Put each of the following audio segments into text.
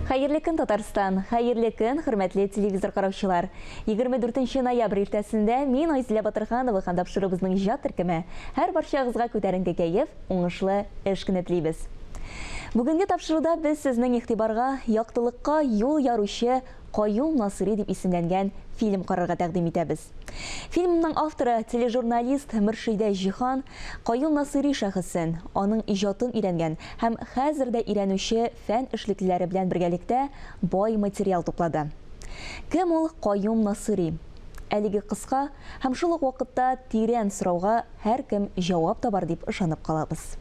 Хәерле көн, Татарстан, хәерле көн, хөрмәтле телевизор караучылар. 24 ноябрь иртәсендә мин Айзилә Батырханова һәм тапшырыбызның иҗат төркеме һәр барчагызга күтәренке кәеф, уңышлы эш көне телибез. Бүгенге тапшыруда без сезнең игътибарга яктылыкка юл яручы Каюм Насыйри дип исемләнгән фильм карарга тәкъдим итәбез. Фильмның авторы тележурналист Мөршидә Җихан Каюм Насыйри шәхесен, аның иҗатын өйрәнгән һәм хәзер дә өйрәнүче фән эшлеклеләре белән бергәлектә бай материал туплады. Кем ул Каюм Насыйри? Әлеге кыска һәм шул ук вакытта тирән сорауга һәркем җавап табар дип ышанып калабыз.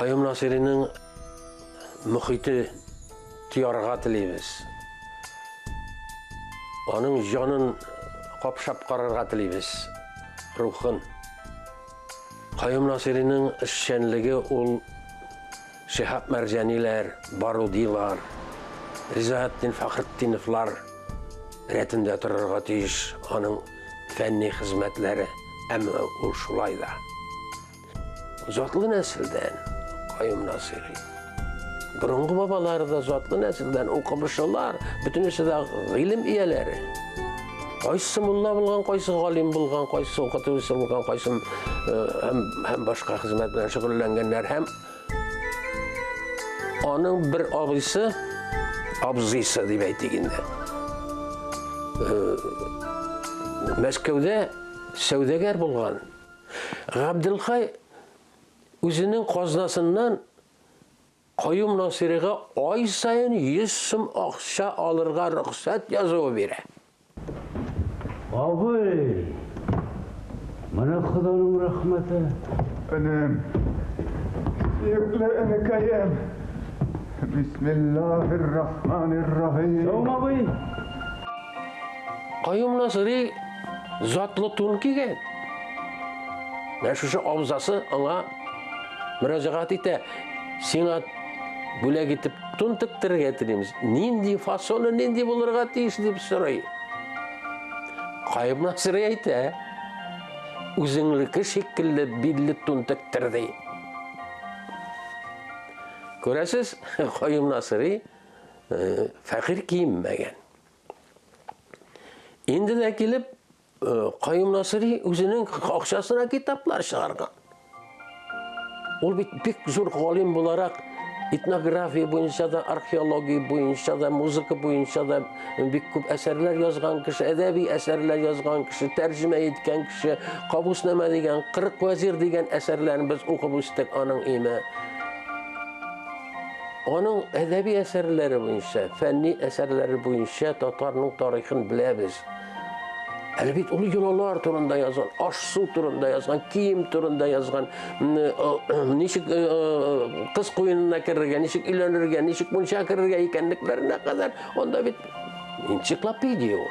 Каюм Насыйриның мөхите тиярга телибез. Аның җанын капшап карарга телибез, рухын. Каюм Насыйриның эшчәнлеге ул Шиһаб Мәрҗәниләр, Барудилар, Ризаәттин Фәхретдиновлар рәтендә торырга тиеш аның фәнни хезмәтләре, әмма ул шулай да. Затлы нәселдән Каюм Насыйри. Борынгы бабалары да затлы нәселдән укымышлар, бөтенесе дә гыйлем ияләре. Кайсы мулла булган, кайсы галим булган, кайсы укытучы булган, кайсы һәм башка хезмәт белән шөгыльләнгәннәр һәм аның бер абзыйсы дип әйтик инде. Мәскәүдә сәүдәгәр булган. Габделхай үзенең казнасыннан Каюм Насыйрига ай сайын 100 сум акча алырга рөхсәт язуы бирә. Абый, менә Ходаның рәхмәте. Энем, сөекле энекәем, бисмиллаһир-рахманир-рахим. Саум абый. Каюм Насыйри затлы тун кигән. Менә шушы абзасы аңа мөрәҗәгать итә. Сиңа бүләк итеп тун тектерергә телибез. Нинди фасоны, нинди булырга тиеш дип сорый. Каюм Насыйри әйтә, үзеңнеке шикелле билле тун тектерде. Күрәсез, Каюм Насыйри фәкыйрь киенмәгән. Инде дә килеп, Каюм Насыйри үзенең акчасына китаплар чыгарган. Ул бик зур галим буларак этнография буенча да, археология буенча да, музыка буенча да бик күп әсәрләр язган кеше, әдәби әсәрләр язган кеше, тәрҗемә иткән кеше, Кабуснама дигән, 40 вәзир дигән әсәрләрне без укып үстек аның име. Аның әдәби әсәрләре буенча, фәнни әсәрләре буенча татарның тарихын беләбез. Әле бит ул йолалар турында язган, аш-су турында язган, кием турында язган, ничек кыз куенына керергә, ничек өйләнергә, ничек мунча керергә икәнлекләренә кадәр, анда бит энциклопедия ул.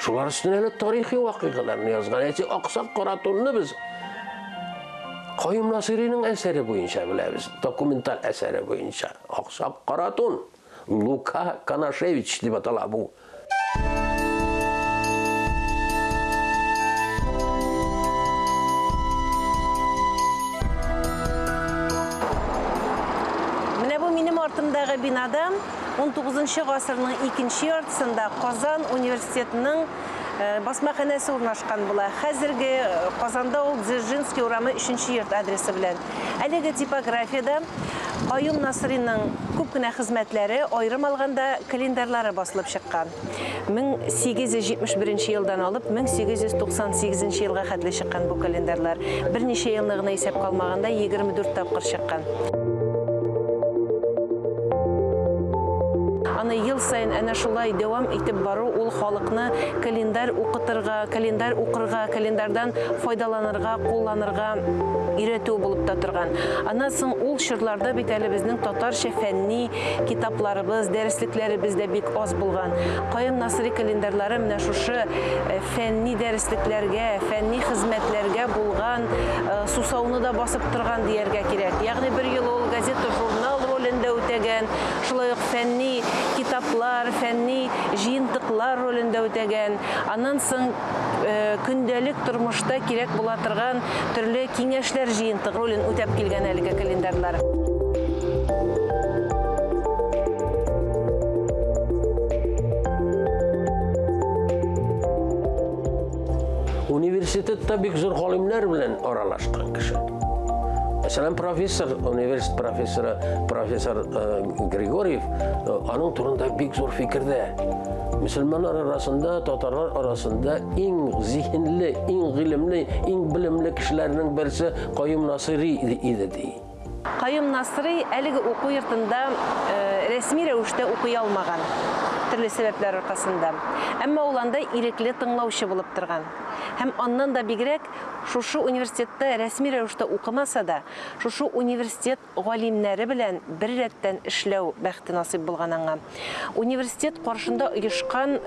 Шулар өстенә әле тарихи вакыйгаларны язган. Аксак Каратунны без Каюм Насыйриның әсәре буенча беләбез, документаль әсәре буенча. Аксак Каратун, Лука Канашевич дип атала бу. Артымдағы бинада 19 гасырның 2нче яртысында Казан университетының басмаханәсе урнашкан була. Хәзерге Казанда ул Дзержинский урамы 3нче йорт адресы белән. Әлеге типографиядә Каюм Насыйриның күп кенә хезмәтләре аерым алганда календарьлары басылып чыккан. 1871 елдан алып 1898 елга хәтле чыккан бу календарьлар. Берничә елны гына исәп калмаганда 24 тапкыр чыккан. Аны ел сайын әнә шулай дәвам итеп бару ул халыкны календарь укытырга, календарь укырга, календарьдан файдаланырга, кулланырга өйрәтү булып та торган. Аннан соң ул чорларда бит әле безнең татарча фәнни китапларыбыз, дәреслекләребез дә бик аз булган. Кайым Насыйри календарьлары менә шушы фәнни дәреслекләргә, фәнни хезмәтләргә булган сусауны да басып торган дияргә кирәк. Ягъни бер ел ул газета, журнал ролендә үтәгән, шулай ук фәнни китаплар, фәнни җыентыклар ролендә үтәгән. Аннан соң көндәлек тормышта кирәк була торган төрле киңәшләр җыентык ролен үтәп килгән әлеге календарьлар. Университетта бик зур галимнәр белән аралашкан кеше. Мәсәлән, университет профессоры, профессор Григорьев, аның турында бик зур фикердә. Мөселманнар арасында, татарлар арасында иң зиһенле, иң гыйлемле, иң белемле кешеләрнең берсе Каюм Насыйри иде ди. Каюм Насыйри әлеге уку йортында рәсми рәвештә укый алмаган, төрле сәбәпләр аркасында. Әмма ул анда ирекле тыңлаучы булып торган. Һәм аннан да бигрәк шушы университетта рәсми рәвештә укымаса да, шушы университет галимнәре белән бер рәттән эшләү бәхте насыйп булган аңа. Университет каршында оешкан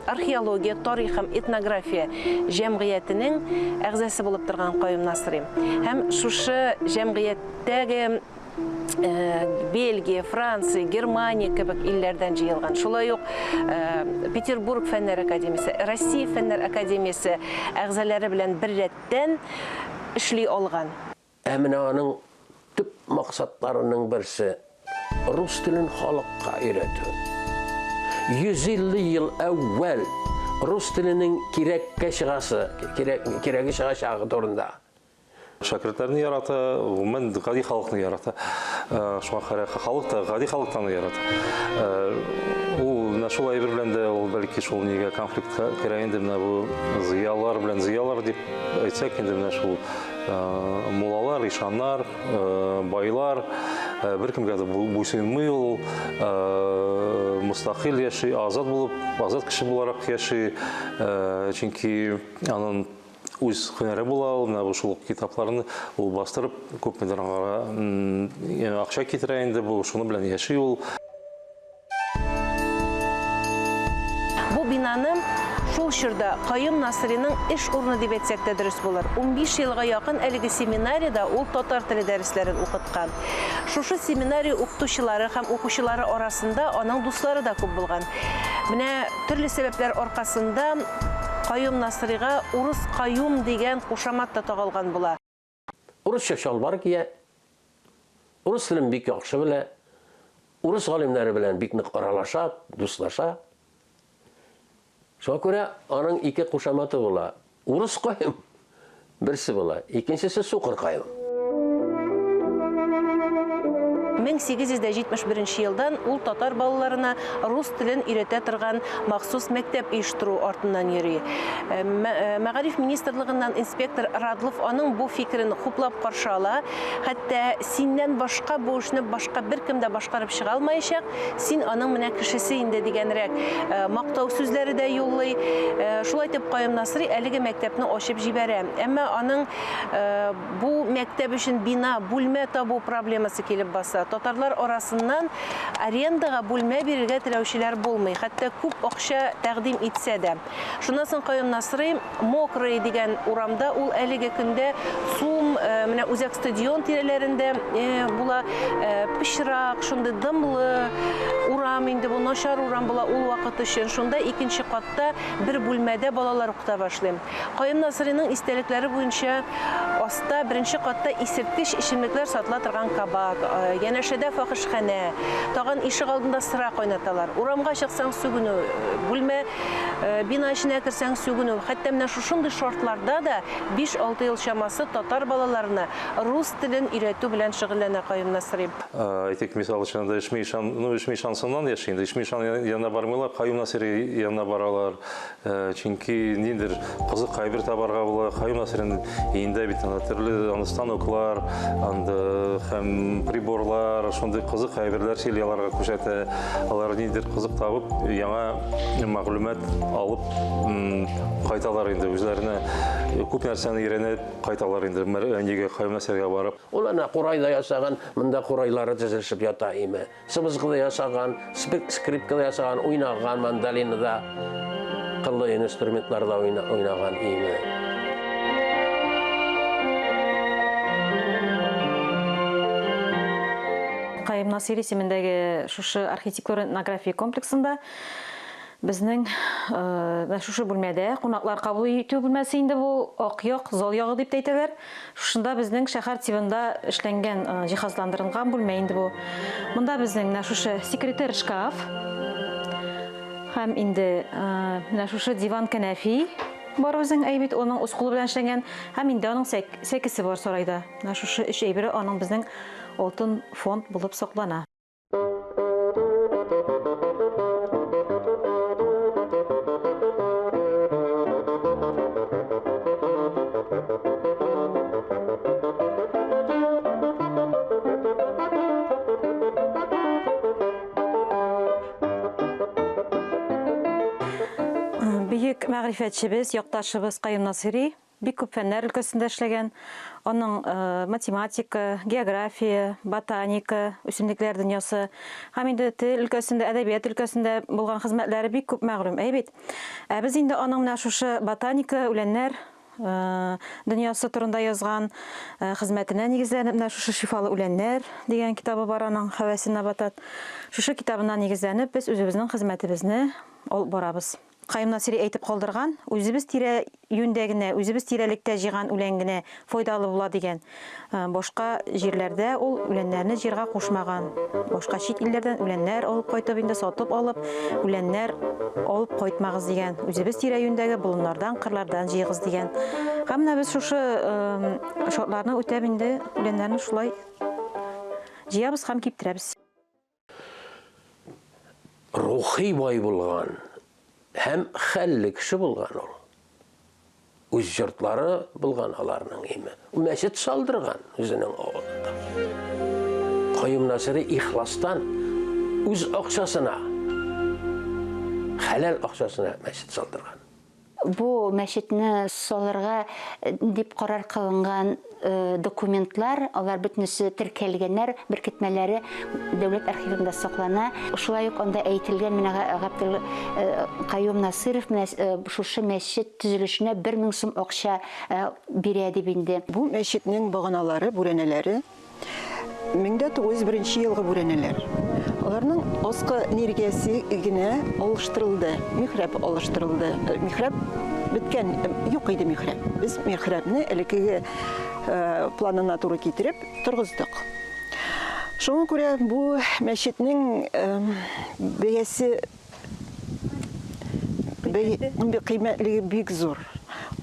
археология, тарих һәм этнография җәмгыятенең әгъзасы булып торган Каюм Насыйри. Һәм шушы җәмгыятьтәге Бельгия, Франция, Германия кебек илләрдән җыелган. Шулай ук Петербург фәннәр академиясе, Россия фәннәр академиясе әгъзалары белән бер рәттән эшли алган. Менә аның төп максатларының берсе рус телен халыкка өйрәтү. 150 ел әүвәл рус теленең кирәккә чыгасы, кирәге чыгачагы турында. Шәкертләрне ярата, гомумән гади халыкны ярата. Шуңа күрә халык та гади халыктан ярата. Ул шулай бер белән дә ул бәлки шул нигә конфликтка керә инде менә бу зыялар белән зыялар дип әйтсәк инде менә шул мулалар, ишаннар, байлар беркемгә дә буйсынмый ул мустакил яши, азат булып, азат кеше буларак яши. Чөнки аның үз һөнәре була, менә бу шул китапларны ул бастырып күпмедер акча китерә инде, бу шуны белән яши ул. Бу бинаны шул чорда Каюм Насыйриның эш урыны дип әйтсәк тә дөрес булыр. 15 елга якын әлеге семинарияда ул татар теле дәресләрен укыткан. Шушы семинария укытучылары һәм укучылары арасында аның дуслары да күп булган. Менә төрле сәбәпләр аркасында Каюм Насыйрига урыс Каюм дигән кушамат та тагылган була. Урысча чалбар кия, урыс телен бик яхшы белә, урыс галимнәре белән бик нык аралаша, дуслаша. Шуңа күрә аның ике кушаматы була. Урыс Каюм берсе була, икенчесе Сукыр Каюм. 1871 елдан ул татар балаларына рус телен өйрәтә торган махсус мәктәп оештыру артыннан йөри. Мәгариф министрлыгыннан инспектор Радлов аның бу фикерен хуплап каршы ала. Хәтта синнән башка бу эшне башка беркем дә башкарып чыга алмаячак, син аның менә кешесе инде дигәнрәк мактау сүзләре дә юллый. Шулай итеп Каюм Насыйри әлеге мәктәпне ачып җибәрә. Әмма аның бу мәктәп өчен бина, бүлмә табу проблемасы килеп баса. Татарлар арасыннан арендаға бүлмә бирергә теләүчеләр булмый, хәтта күп акча тәкъдим итсә дә. Шуннан соң Каюм Насыйри Мокрый дигән урамда ул әлеге көндә Сум, менә Үзәк стадион тирәләрендә була, пычрак, шундый дымлы урам инде, бу начар урам була ул вакыт өчен. Шунда икенче катта бер бүлмәдә балалар укыта башлый. Каюм Насыйриның истәлекләре буенча аста беренче катта исерткеч ичемлекләр сатыла торган кабак, янәшәдә фахишханә, тагын ишек алдында сыра кайнаталар. Урамга чыксаң сүгенү, бүлмә бина эченә керсәң сүгенү. Хәтта менә шушындый шартларда да 5-6 ел чамасы татар балаларына рус телен өйрәтү белән шөгыльләнә Каюм Насыйри. Әйтик, мисал өчен Ишмишансыннан яши инде. Ишмишан янына бармыйлар, Каюм Насыйри янына баралар. Чөнки ниндер кызык кайбер табарга була. Каюм Насыйриның өендә бит төрле станоклар, һәм приборлар, шундый кызык әйберләр серияларга күрсәтә. Алар нидер кызык табып, яңа мәгълүмат алып кайталар инде үзләренә. Күп нәрсәне өйрәнеп кайталар инде. Әнигә Каюм Насиргә барып. Ул ана Курайда ясаган, монда Курайлары төзелешеп ята име. Сыбызгыда ясаган, скрипкада ясаган, уйнаган, мандолинада, кыллы инструментларда уйнаган име. Каюм Насир исемендәге шушы архитектура этнография комплексында безнең шушы бүлмәдә кунаклар кабул итү бүлмәсе инде бу ак як, зал ягы дип әйтәләр. Шушында безнең шәһәр тибында эшләнгән, җиһазландырылган бүлмә инде бу. Монда безнең шушы секретарь шкаф һәм инде шушы диван кәнәфи бар үзең әйбит, аның үз кулы белән эшләнгән, һәм инде аның сәкесе бар сарайда. Шушы эш әйбере аның безнең алтын фонд булып саклана. Бөек мәгърифәтчебез, якташыбыз Каюм Насири бик күп фәннәр өлкәсендә эшләгән. Аның математика, география, ботаника, үсемлекләр дөньясы һәм инде тел өлкәсендә, әдәбият өлкәсендә булган хезмәтләре бик күп мәгълүм. Әйбит. Без инде аның менә шушы ботаника, үләннәр дөньясы турында язган хезмәтенә нигезләнеп, менә шушы шифалы үләннәр дигән китабы бар, аның хәвәсен Набатат. Шушы китабына нигезләнеп, без үзебезнең хезмәтебезне алып барабыз. Каюм Насири әйтеп калдырган, үзебез тирә юньдә генә, үзебез тирәлектә җыйган үлән генә файдалы була дигән. Башка җирләрдә ул үләннәрне җырга кушмаган. Башка чит илләрдән үләннәр алып кайтып инде сатып алып, үләннәр алып кайтмагыз дигән. Үзебез тирә юньдәге болыннардан, кырлардан җыйгыз дигән. Һәм менә без шушы шартларны үтәп инде үләннәрне шулай җыябыз һәм киптерәбез. Рухи бай булган һәм хәлле кеше булган ул. Үз йортлары булган аларның име. Мәчет салдырган үзенең авылында. Каюм Насири ихластан үз акчасына, хәләл акчасына мәчет салдырган. Бу мәчетне салырга дип карар кылынган документлар, алар бөтенесе теркәлгәннәр, беркетмәләре дәүләт архивында саклана. Шулай ук анда әйтелгән, менә Габдул Каюм Насиров шушы мәчет төзелешенә 1000 сум акча бирә дип инде. Бу мәчетнең баганалары, бүрәнәләре 1901 елгы бүрәнәләр. Аларның аскы энергиясе генә алыштырылды, михраб алыштырылды. Михраб биткән, юк иде михраб. Без михрабны элекеге планына туры китереп торгыздык. Шуңа күрә бу мәчетнең бәясе кыйммәтлеге бик зур.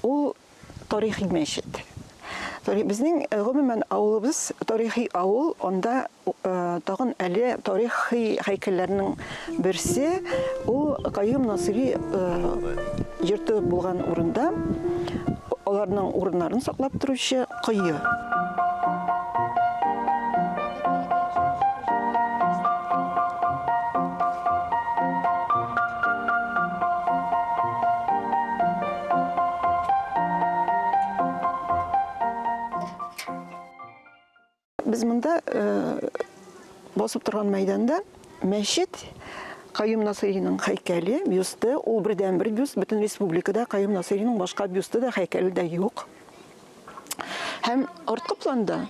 Ул тарихи мәчет. Безнең гомумән авылыбыз тарихи авыл, анда тагын әле тарихи һәйкәлләрнең берсе, ул Каюм Насири йорты булган урында аларның урыннарын саклап торучы кое. Biz монда басып торган мәйданда мәчет, Каюм Насириның һәйкәле, бюсты, ул бердән-бер бюст, бөтен республикада Каюм Насириның башка бюсты да, һәйкәле дә юк. Һәм арткы планда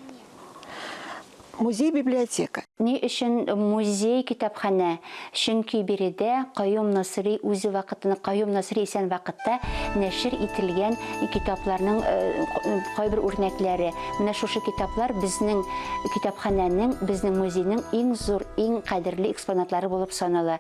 музей-библиотека. Ни өчен музей китапхана? Чөнки биредә Каюм Насири үзе вакытында, Каюм Насири исән вакытта нәшр ителгән китапларның кайбер үрнәкләре. Менә шушы китаплар безнең китапхананың, безнең музейның иң зур, иң кадерле экспонатлары булып санала.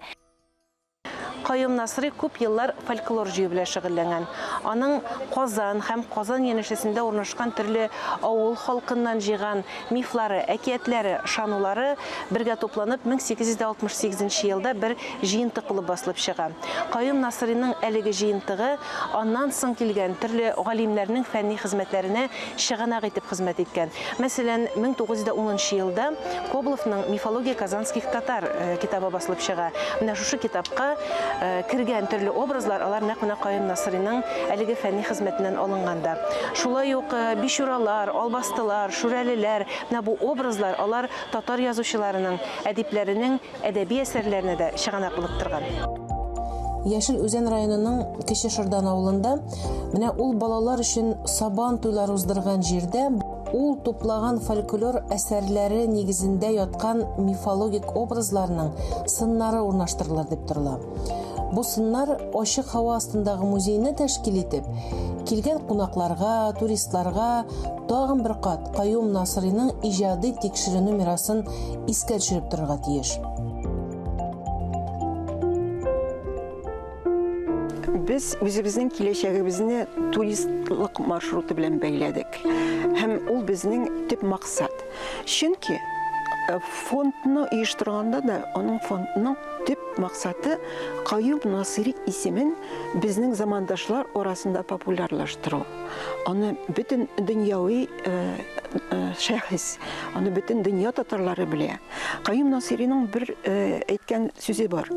Каюм Насыйри күп еллар фольклор җыю белән шөгыльләнгән. Аның Казан һәм Казан янәшәсендә урнашкан төрле авыл халкыннан җыйган мифлары, әкиятләре, шанулары бергә тупланып 1868 елда бер җыентык булып басылып чыга. Каюм Насыйриның әлеге җыентыгы аннан соң килгән төрле галимнәрнең фәнни хезмәтләренә чыганак итеп хезмәт иткән. Мәсәлән, 1910 елда Кобловның «Мифология казанских татар» китабы басылып чыга. Менә шушы китапка кергән төрле образлар алар нәкъ менә Каюм Насыйриның әлеге фәнни хезмәтеннән алынганда. Шулай ук Бишуралар, Албастылар, Шүрәлеләр, менә бу образлар алар татар язучыларының, әдипләренең әдәби әсәрләренә дә чыганак булып торган. Яшел Үзән районының Кече Шырдан авылында менә ул балалар өчен сабан туйлары уздырган җирдә ул туплаган фольклор әсәрләре нигезендә яткан мифологик образларның сыннары урнаштырылыр дип торыла. Бу сыннар ачык һава астындагы музейны тәшкил итеп, килгән кунакларга, туристларга тагын бер кат Каюм Насыйриның иҗади тикшеренү мирасын искә төшереп торырга тиеш. Без үзебезнең киләчәгебезне туристлык маршруты белән бәйләдек. Һәм ул безнең төп максат. Чөнки фондны оештырганда да аның фондның төп максаты Каюм Насыйри исемен безнең замандашлар арасында популярлаштыру. Аны бөтен дөньяви шәхес, аны бөтен дөнья татарлары белә. Каюм Насыйриның бер әйткән сүзе бар.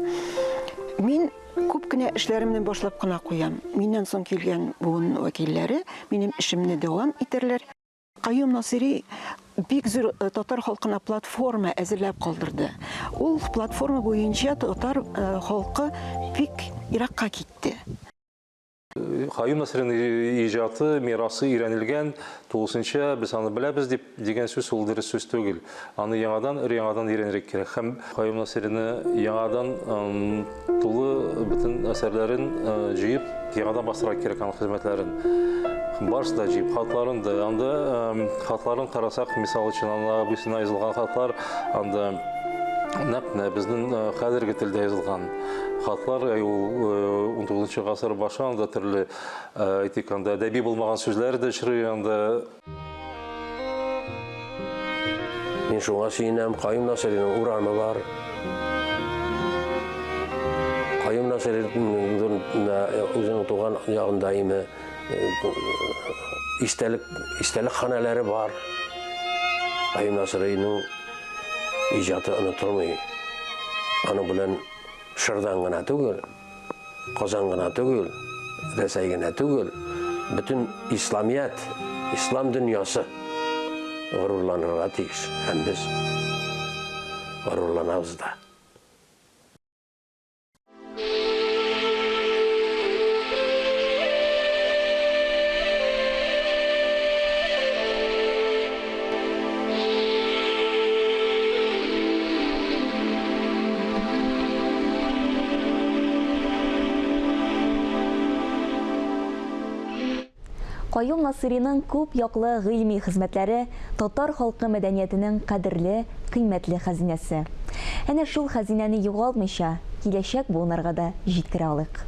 Мин күп кенә эшләремне башлап кына куям. Миннән соң килгән буын вәкилләре минем эшемне дәвам итәрләр. Каюм Насыйри бик зур татар халкына платформа әзерләп калдырды. Ул платформа буенча татар халкы бик иракка китте. Каюм Насыйриның иҗаты, мирасы өйрәнелгән, тулысынча без аны беләбез дигән сүз ул дөрес сүз түгел. Аны яңадан өйрәнергә кирәк. Һәм Каюм Насыйрины яңадан тулы бөтен әсәрләрен җыеп, яңадан бастырырга кирәк аның хезмәтләрен. Барысы да җыеп, хатларын да, анда хатларын карасак, мисал өчен аны буйсына язылган хатлар, анда нәкъ безнең хәзерге телдә язылган хатлар, ул 19 гасыр башы анда төрле әйтик анда әдәби булмаган сүзләр дә чырый анда. Мин шуңа сөенәм, Каюм Насыйриның урамы бар. Каюм Насыйриның үзенең туган ягында име истәлек ханәләре бар. Каюм Насыйриның иҗаты онытылмый. Аны белән Шырдан гына түгел, Казан гына түгел, Рәсәй генә түгел, бөтен исламият, ислам дөньясы горурланырга тиеш. Һәм без горурланабыз да. Каюм Насыйриның күп яклы гыйльми хезмәтләре татар халкы мәдәниятенең кадерле, кыйммәтле хәзинәсе. Әнә шул хәзинәне югалтмыйча, киләчәк буыннарга да җиткерә алыйк.